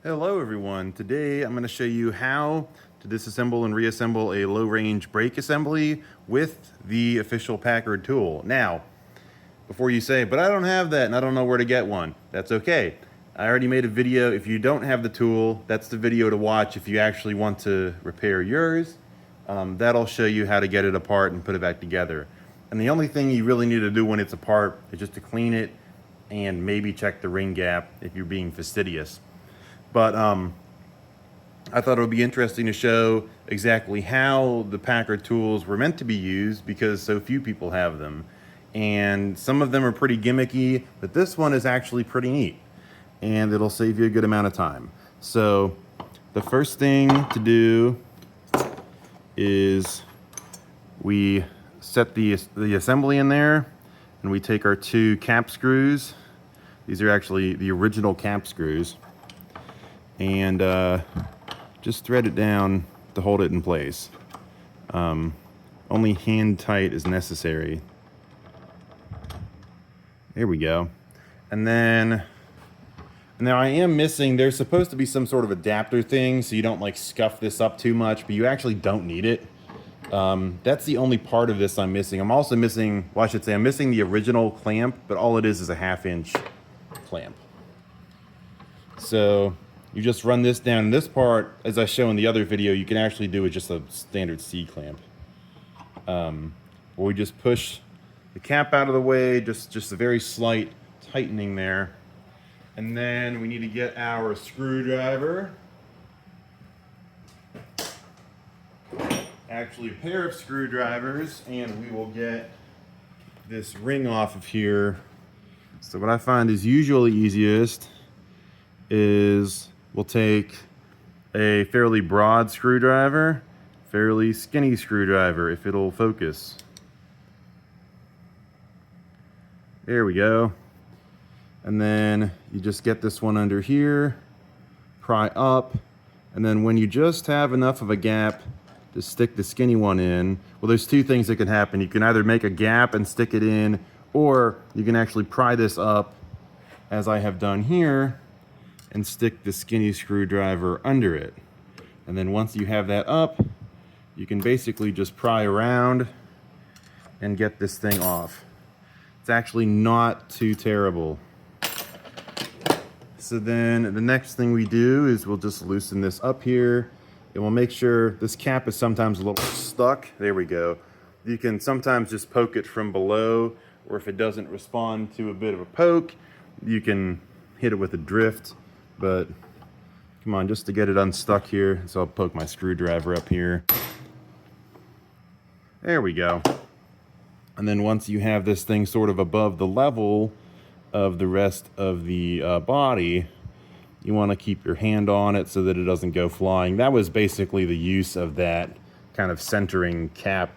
Hello everyone. Today I'm going to show you how to disassemble and reassemble a low-range brake assembly with the official Packard tool. Now, before you say, but I don't have that and I don't know where to get one, that's okay. I already made a video. If you don't have the tool, that's the video to watch if you actually want to repair yours. That'll show you how to get it apart and put it back together. And the only thing you really need to do when it's apart is just to clean it and maybe check the ring gap if you're being fastidious. But I thought it would be interesting to show exactly how the Packard tools were meant to be used because so few people have them. And some of them are pretty gimmicky, but this one is actually pretty neat. And it'll save you a good amount of time. So the first thing to do is we set the assembly in there, and we take our two cap screws. These are actually the original cap screws. And just thread it down to hold it in place. Only hand tight is necessary. There we go. And then, now I am missing, there's supposed to be some sort of adapter thing so you don't like scuff this up too much, but you actually don't need it. That's the only part of this I'm missing. I'm also missing, well I should say I'm missing the original clamp, but all it is a 1/2 inch clamp. So you just run this down. This part, as I show in the other video, you can actually do with just a standard C-clamp. Where we just push the cap out of the way, just a very slight tightening there. And then we need to get our screwdriver. Actually, a pair of screwdrivers, and we will get this ring off of here. So what I find is usually easiest is we'll take a fairly broad screwdriver, fairly skinny screwdriver, if it'll focus. There we go. And then you just get this one under here, pry up, and then when you just have enough of a gap to stick the skinny one in, well, there's two things that can happen. You can either make a gap and stick it in, or you can actually pry this up, as I have done here, and stick the skinny screwdriver under it. And then once you have that up, you can basically just pry around and get this thing off. It's actually not too terrible. So then the next thing we do is we'll just loosen this up here, and we'll make sure this cap is sometimes a little stuck. There we go. You can sometimes just poke it from below, or if it doesn't respond to a bit of a poke, you can hit it with a drift. But come on, just to get it unstuck here, so I'll poke my screwdriver up here. There we go. And then once you have this thing sort of above the level of the rest of the body, you want to keep your hand on it so that it doesn't go flying. That was basically the use of that kind of centering cap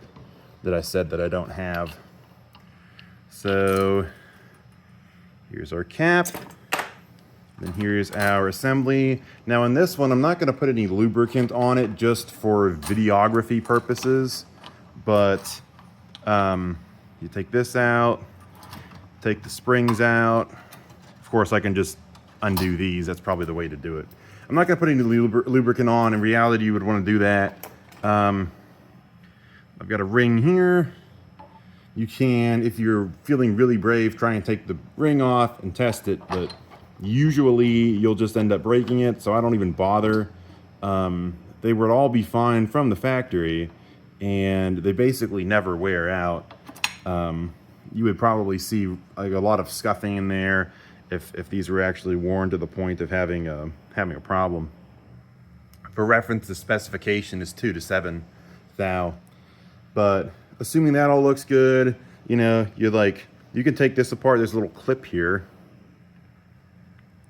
that I said that I don't have. So here's our cap. And here's our assembly. Now in this one, I'm not going to put any lubricant on it just for videography purposes, but you take this out, take the springs out. Of course, I can just undo these. That's probably the way to do it. I'm not going to put any lubricant on. In reality, you would want to do that. I've got a ring here. You can, if you're feeling really brave, try and take the ring off and test it, but usually you'll just end up breaking it, so I don't even bother. They would all be fine from the factory, and they basically never wear out. You would probably see like a lot of scuffing in there if these were actually worn to the point of having a problem. For reference, the specification is 2 to 7 thou. But assuming that all looks good, you know, you can take this apart. There's a little clip here.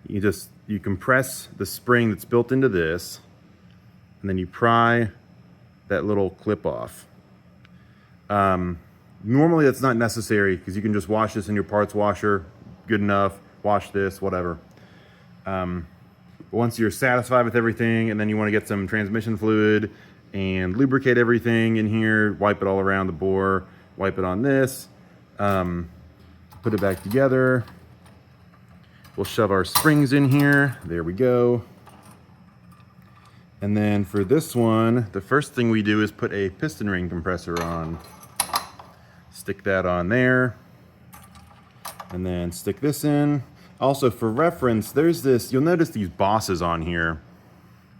You compress the spring that's built into this, and then you pry that little clip off. Normally that's not necessary because you can just wash this in your parts washer, good enough, wash this, whatever. But once you're satisfied with everything, and then you want to get some transmission fluid and lubricate everything in here, wipe it all around the bore, wipe it on this, put it back together. We'll shove our springs in here. There we go. And then for this one, the first thing we do is put a piston ring compressor on. Stick that on there. And then stick this in. Also, for reference, there's this, you'll notice these bosses on here.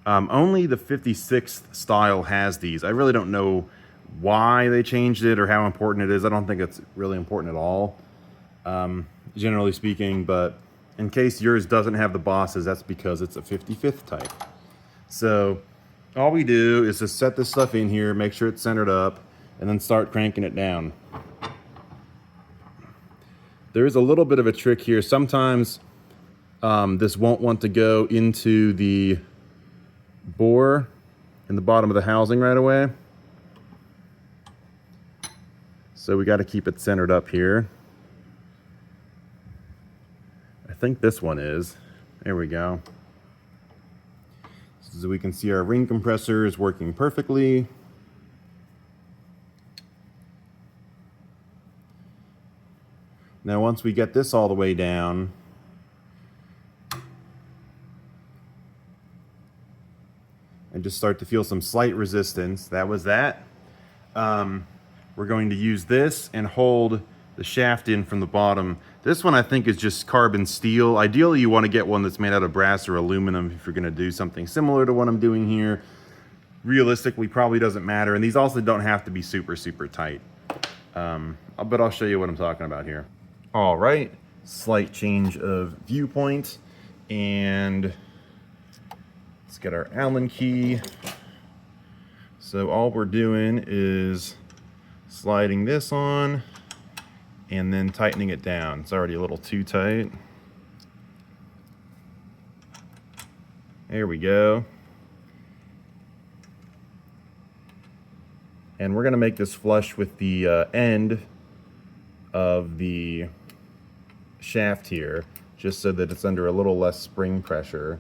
Only the 56th style has these. I really don't know why they changed it or how important it is. I don't think it's really important at all, generally speaking, but in case yours doesn't have the bosses, that's because it's a 55th type. So all we do is just set this stuff in here, make sure it's centered up, and then start cranking it down. There's a little bit of a trick here. Sometimes this won't want to go into the bore in the bottom of the housing right away. So we got to keep it centered up here. I think this one is. There we go. So we can see our ring compressor is working perfectly. Now once we get this all the way down, and just start to feel some slight resistance, that was that. We're going to use this and hold the shaft in from the bottom. This one I think is just carbon steel. Ideally you want to get one that's made out of brass or aluminum if you're going to do something similar to what I'm doing here. Realistically probably doesn't matter, and these also don't have to be super tight. But I'll show you what I'm talking about here. All right, slight change of viewpoint, and let's get our Allen key. So all we're doing is sliding this on and then tightening it down. It's already a little too tight. There we go. And we're gonna make this flush with the end of the shaft here, just so that it's under a little less spring pressure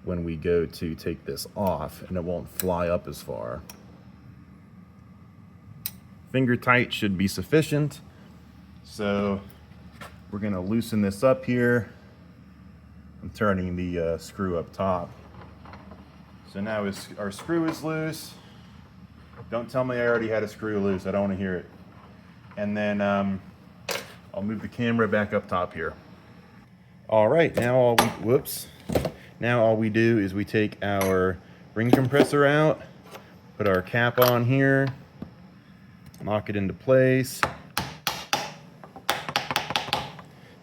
when we go to take this off, and it won't fly up as far. Finger tight should be sufficient. So we're gonna loosen this up here. I'm turning the screw up top. So now our screw is loose. Don't tell me I already had a screw loose. I don't want to hear it. And then I'll move the camera back up top here. All right, now now all we do is we take our ring compressor out, put our cap on here, lock it into place.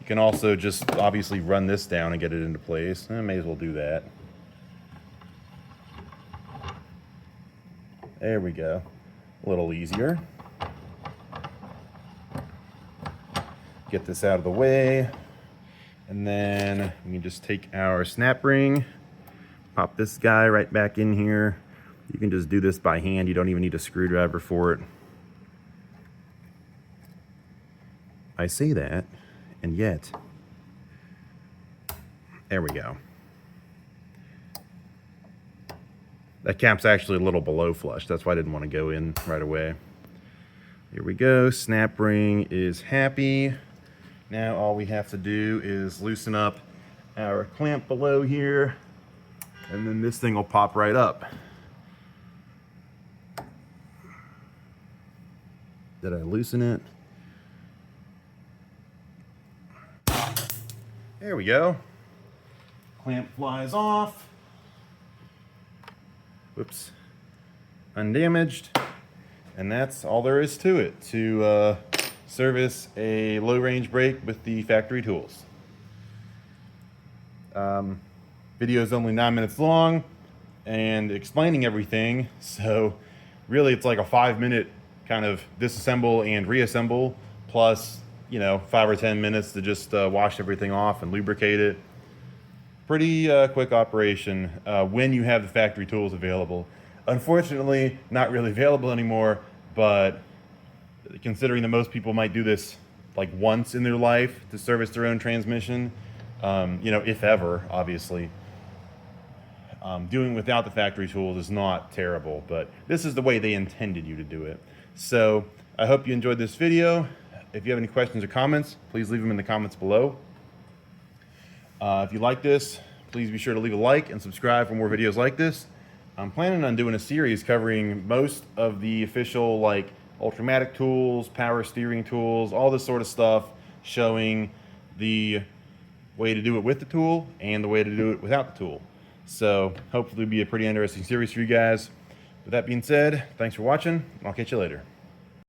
You can also just obviously run this down and get it into place. I may as well do that. There we go. A little easier. Get this out of the way. And then we can just take our snap ring, pop this guy right back in here. You can just do this by hand. You don't even need a screwdriver for it. I say that, and yet, there we go. That cap's actually a little below flush. That's why I didn't want to go in right away. Here we go. Snap ring is happy. Now all we have to do is loosen up our clamp below here, and then this thing will pop right up. Did I loosen it? There we go. Clamp flies off. Whoops. Undamaged. And that's all there is to it, to service a low-range brake with the factory tools. Video is only 9 minutes long and explaining everything, so really it's like a 5-minute kind of disassemble and reassemble, plus 5 or 10 minutes to just wash everything off and lubricate it. Pretty quick operation when you have the factory tools available. Unfortunately, not really available anymore, but considering that most people might do this like once in their life to service their own transmission, if ever, obviously, doing without the factory tools is not terrible, but this is the way they intended you to do it. So I hope you enjoyed this video. If you have any questions or comments, please leave them in the comments below. If you like this, please be sure to leave a like and subscribe for more videos like this. I'm planning on doing a series covering most of the official like Ultramatic tools, power steering tools, all this sort of stuff, showing the way to do it with the tool and the way to do it without the tool. So hopefully it'll be a pretty interesting series for you guys. With that being said, thanks for watching. I'll catch you later.